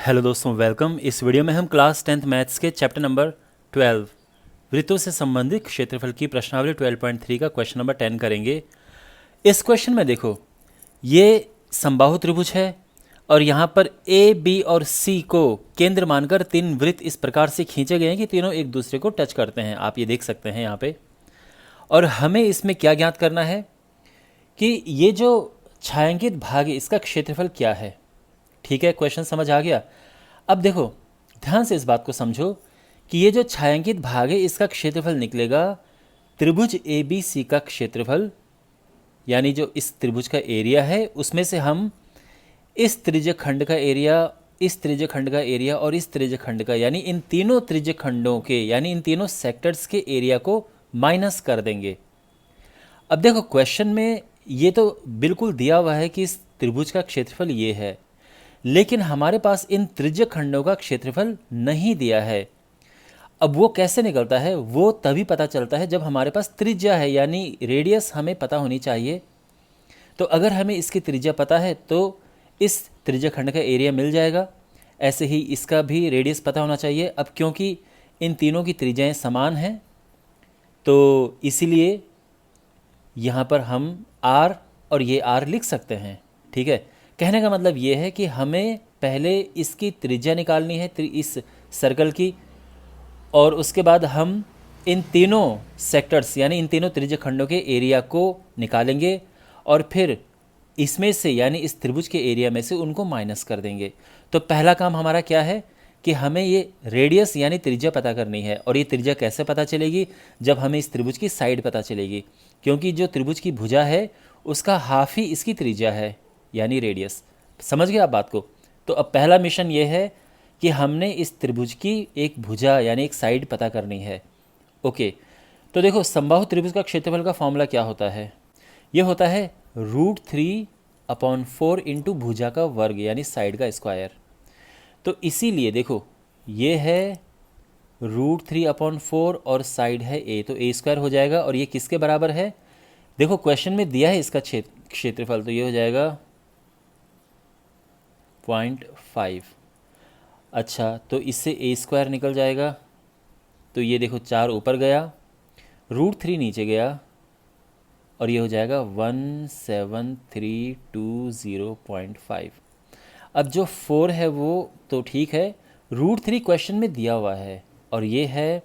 Hello दोस्तों, welcome. इस video में हम क्लास 10th मैथ्स के चैप्टर नंबर 12 वृत्तों से संबंधित क्षेत्रफल की प्रश्नावली 12.3 का क्वेश्चन नंबर 10 करेंगे। इस क्वेश्चन में देखो, ये समबाहु त्रिभुज है और यहाँ पर ए, बी और सी को केंद्र मानकर तीन वृत्त इस प्रकार से खींचे गए हैं कि तीनों एक दूसरे को टच करते हैं। आप ये देख सकते हैं यहाँ पे। और हमें इसमें क्या ज्ञात करना है कि ये जो छायांकित भाग है इसका क्षेत्रफल क्या है। ठीक है, क्वेश्चन समझ आ गया। अब देखो, ध्यान से इस बात को समझो कि ये जो छायांकित भाग है इसका क्षेत्रफल निकलेगा त्रिभुज ए बी सी का क्षेत्रफल, यानी जो इस त्रिभुज का एरिया है उसमें से हम इस त्रिज्य खंड का एरिया, इस त्रिज्य खंड का एरिया और इस त्रिज्य खंड का, यानी इन तीनों त्रिज्य खंडों के, यानी इन तीनों सेक्टर्स के एरिया को माइनस कर देंगे। अब देखो, क्वेश्चन में ये तो बिल्कुल दिया हुआ है कि इस त्रिभुज का क्षेत्रफल ये है, लेकिन हमारे पास इन त्रिज्य खंडों का क्षेत्रफल नहीं दिया है। अब वो कैसे निकलता है? वो तभी पता चलता है जब हमारे पास त्रिज्या है, यानी रेडियस हमें पता होनी चाहिए। तो अगर हमें इसकी त्रिज्या पता है तो इस त्रिज्य खंड का एरिया मिल जाएगा। ऐसे ही इसका भी रेडियस पता होना चाहिए। अब क्योंकि इन तीनों की त्रिज्याएं समान हैं तो इसीलिए यहाँ पर हम r और ये r लिख सकते हैं। ठीक है, कहने का मतलब ये है कि हमें पहले इसकी त्रिज्या निकालनी है इस सर्कल की, और उसके बाद हम इन तीनों सेक्टर्स यानी इन तीनों त्रिज्य खंडों के एरिया को निकालेंगे और फिर इसमें से, यानी इस त्रिभुज के एरिया में से उनको माइनस कर देंगे। तो पहला काम हमारा क्या है कि हमें ये रेडियस यानी त्रिज्या पता करनी है। और ये त्रिज्या कैसे पता चलेगी? जब हमें इस त्रिभुज की साइड पता चलेगी, क्योंकि जो त्रिभुज की भुजा है उसका हाफ ही इसकी त्रिज्या है, यानी रेडियस। समझ गए आप बात को? तो अब पहला मिशन ये है कि हमने इस त्रिभुज की एक भुजा यानी एक साइड पता करनी है। ओके, तो देखो, समबाहु त्रिभुज का क्षेत्रफल का फॉर्मूला क्या होता है? ये होता है √3/4 इंटू भुजा का वर्ग यानी साइड का स्क्वायर। तो इसीलिए देखो, ये है √3/4 और साइड है a, तो a स्क्वायर हो जाएगा। और ये किसके बराबर है? देखो, क्वेश्चन में दिया है इसका क्षेत्रफल, तो ये हो जाएगा 0.5। अच्छा, तो इससे a स्क्वायर निकल जाएगा। तो ये देखो, 4 ऊपर गया, √3 नीचे गया, और ये हो जाएगा 17320.5। अब जो 4 है वो तो ठीक है, √3 क्वेश्चन में दिया हुआ है और ये है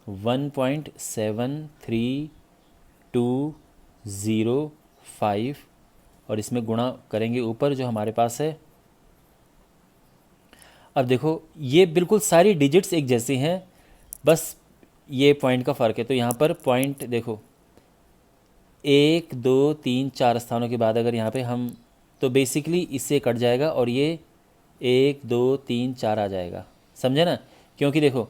1.7320.5, और इसमें गुणा करेंगे ऊपर जो हमारे पास है। अब देखो, ये बिल्कुल सारी डिजिट्स एक जैसी हैं, बस ये पॉइंट का फ़र्क है। तो यहाँ पर पॉइंट देखो, 1 2 3 4 स्थानों के बाद अगर यहाँ पे हम, तो बेसिकली इससे कट जाएगा और ये 1 2 3 4 आ जाएगा। समझे ना? क्योंकि देखो,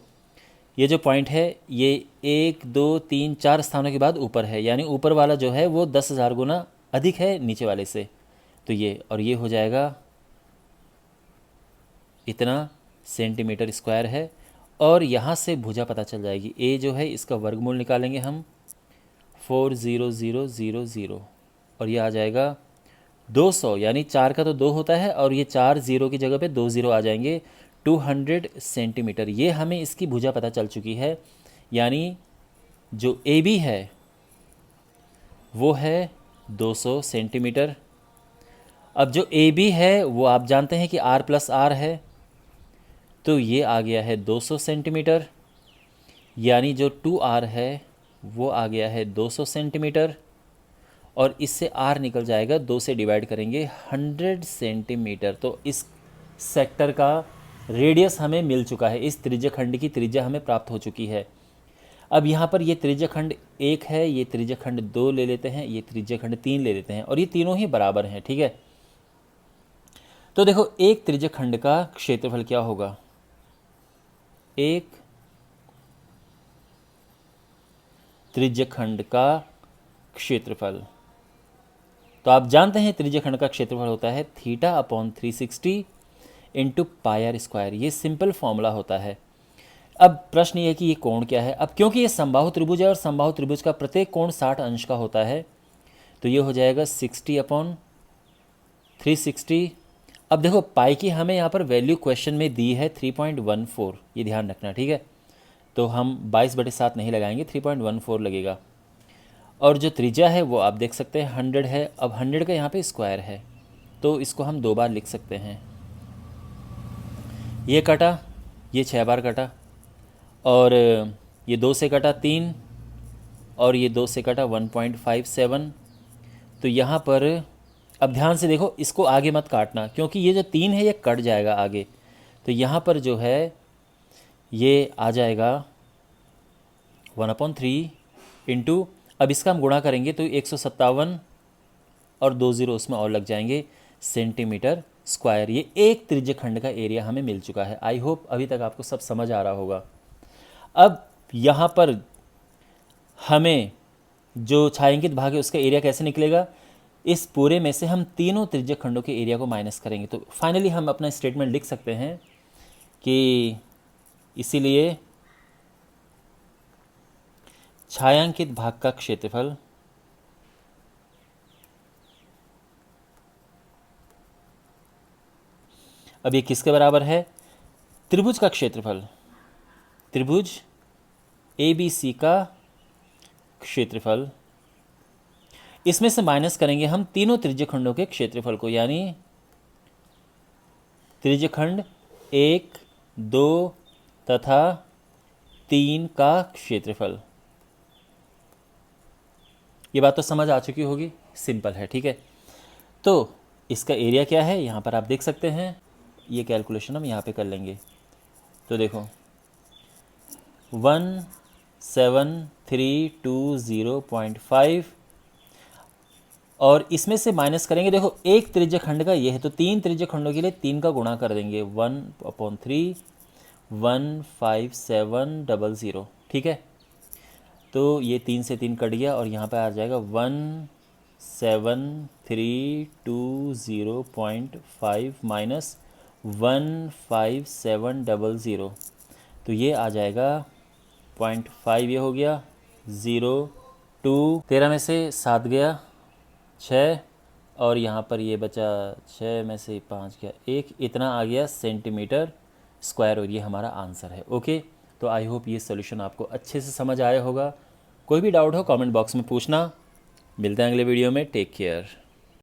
ये जो पॉइंट है ये 1 2 3 4 स्थानों के बाद ऊपर है, यानी ऊपर वाला जो है वो 10,000 गुना अधिक है नीचे वाले से। तो ये, और ये हो जाएगा इतना सेंटीमीटर स्क्वायर है। और यहाँ से भुजा पता चल जाएगी। a जो है इसका वर्गमूल निकालेंगे हम, 40000, और ये आ जाएगा 200, यानी 4 का तो 2 होता है और ये 4 0 की जगह पे 2 0 आ जाएंगे, 200 सेंटीमीटर। ये हमें इसकी भुजा पता चल चुकी है, यानी जो AB है वो है 200 सेंटीमीटर। अब जो AB है वो आप जानते हैं कि R+R है, तो ये आ गया है 200 सेंटीमीटर, यानी जो 2R है वो आ गया है 200 सेंटीमीटर। और इससे R निकल जाएगा, 2 से डिवाइड करेंगे 100 सेंटीमीटर। तो इस सेक्टर का रेडियस हमें मिल चुका है, इस त्रिज्य खंड की त्रिज्या हमें प्राप्त हो चुकी है। अब यहाँ पर ये त्रिज्य खंड 1 है, ये त्रिज्य खंड 2 ले लेते हैं, ये त्रिज्य खंड 3 ले लेते हैं, और ये तीनों ही बराबर हैं। ठीक है, तो देखो, एक त्रिज्य खंड का क्षेत्रफल क्या होगा? एक त्रिज्य खंड का क्षेत्रफल, तो आप जानते हैं त्रिज्य खंड का क्षेत्रफल होता है θ/360 इंटू πr²। ये सिंपल फॉर्मूला होता है। अब प्रश्न ये है कि ये कोण क्या है। अब क्योंकि ये समबाहु त्रिभुज है और समबाहु त्रिभुज का प्रत्येक कोण 60 अंश का होता है, तो ये हो जाएगा 60/360। अब देखो पाई की हमें यहाँ पर वैल्यू क्वेश्चन में दी है 3.14, ये ध्यान रखना, ठीक है। तो हम 22/7 नहीं लगाएंगे, 3.14 लगेगा। और जो त्रिज्या है वो आप देख सकते हैं 100 है। अब 100 का यहाँ पे स्क्वायर है, तो इसको हम 2 बार लिख सकते हैं। ये कटा, ये 6 बार कटा, और ये 2 से कटा 3, और ये 2 से कटा 1.57। तो यहाँ पर अब ध्यान से देखो, इसको आगे मत काटना क्योंकि ये जो 3 है ये कट जाएगा आगे। तो यहाँ पर जो है ये आ जाएगा 1/3 इंटू, अब इसका हम गुणा करेंगे तो 157 और 2 ज़ीरो उसमें और लग जाएंगे, सेंटीमीटर स्क्वायर। ये एक त्रिज्यखंड का एरिया हमें मिल चुका है। आई होप अभी तक आपको सब समझ आ रहा होगा। अब यहाँ पर हमें जो छायांकित भाग है उसका एरिया कैसे निकलेगा, इस पूरे में से हम तीनों त्रिज्यखंडों के एरिया को माइनस करेंगे। तो फाइनली हम अपना स्टेटमेंट लिख सकते हैं कि इसीलिए छायांकित भाग का क्षेत्रफल अब ये किसके बराबर है, त्रिभुज का क्षेत्रफल, त्रिभुज ABC का क्षेत्रफल। इसमें से माइनस करेंगे हम तीनों त्रिज्यखंडों के क्षेत्रफल को, यानी त्रिज्यखंड 1, 2 तथा 3 का क्षेत्रफल। ये बात तो समझ आ चुकी होगी, सिंपल है, ठीक है। तो इसका एरिया क्या है यहाँ पर आप देख सकते हैं, ये कैलकुलेशन हम यहाँ पे कर लेंगे। तो देखो 17320.5, और इसमें से माइनस करेंगे, देखो एक त्रिज्यखंड का ये है तो 3 त्रिज्यखंडों के लिए 3 का गुणा कर देंगे, 1/3 15700, ठीक है। तो ये 3 से 3 कट गया और यहाँ पे आ जाएगा 17320.5 माइनस 15700, तो ये आ जाएगा 0.5, ये हो गया 0.2, 13 में से 7 गया 6, और यहाँ पर ये बचा 6 में से 5 गया 1, इतना आ गया सेंटीमीटर स्क्वायर, और ये हमारा आंसर है। ओके, तो आई होप ये सोल्यूशन आपको अच्छे से समझ आया होगा। कोई भी डाउट हो कमेंट बॉक्स में पूछना। मिलते हैं अगले वीडियो में, टेक केयर।